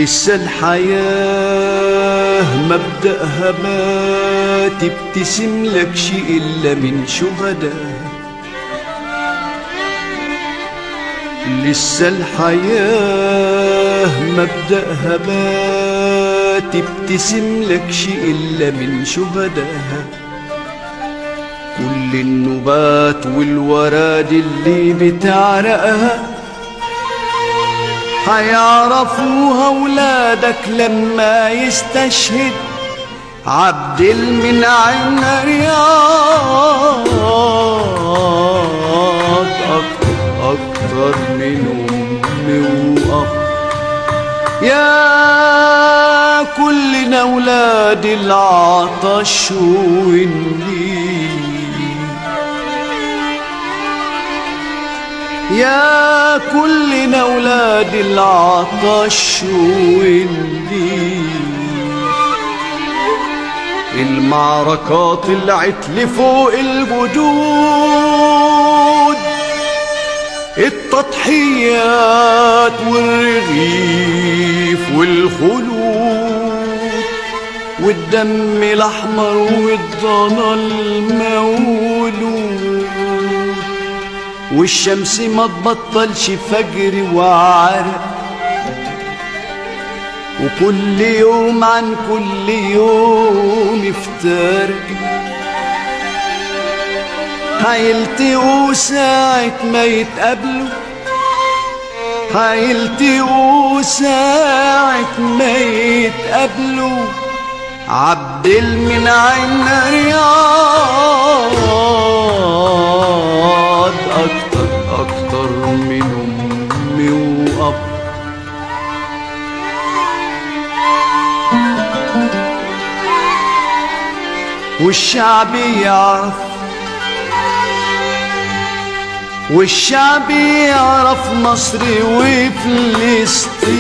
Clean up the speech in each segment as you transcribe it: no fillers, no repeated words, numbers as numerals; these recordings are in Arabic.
لسه الحياة مبدأها ما تبتسم لكش إلا من شهداء. لسه الحياة مبدأها ما تبتسم لكش إلا من شهداء. كل النبات والوراد اللي بتعرقها هيعرفوها ولادك لما يستشهد عبد المنعم رياض أكتر من أمي وأب. يا كلنا ولاد العطش والنيل، يا كلنا ولاد العطش والنيل. المعركة طلعت لفوق الوجود، التضحيات والرغيف والخلود، والدم الأحمر والضنا المولود. والشمس ما تبطلش فجر وعرق، وكل يوم عن كل يوم افترق. هيلتقوا ساعة ما يتقابلوا، هيلتقوا ساعة ما يتقابلوا. عبد المنعم رياض أكتر من أمي وأب. والشعب يعرف، والشعب يعرف مصر وفلسطين،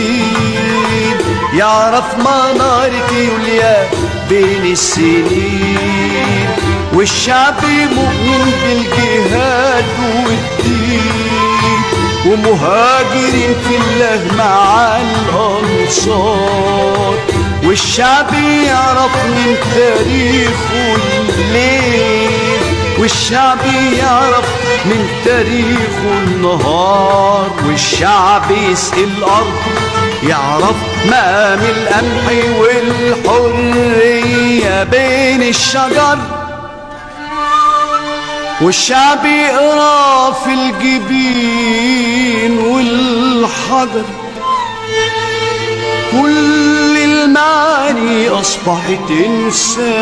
يعرف منارة يوليا بين السنين. والشعب مؤمن بالجهاد والدين، ومهاجرين في الله مع الأنصار. والشعب يعرف من تاريخه الليل، والشعب يعرف من تاريخه النهار. والشعب يسقي الأرض يعرف مقام القمح والحرية بين الشجر. والشعب يقرا في الجبين والحجر. كل المعاني أصبحت إنسان،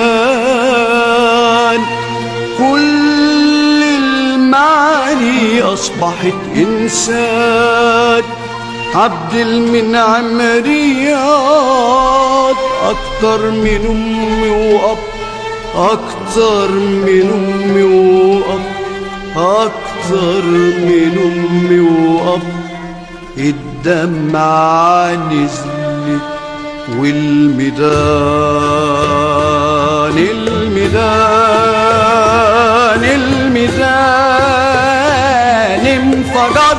كل المعاني أصبحت إنسان. عبد المنعم رياض أكتر من أمي وأب، أكتر من أمي وأب، أكتر من أمي وأب. الدمعة نزلت والميدان الميدان الميدان انفجر.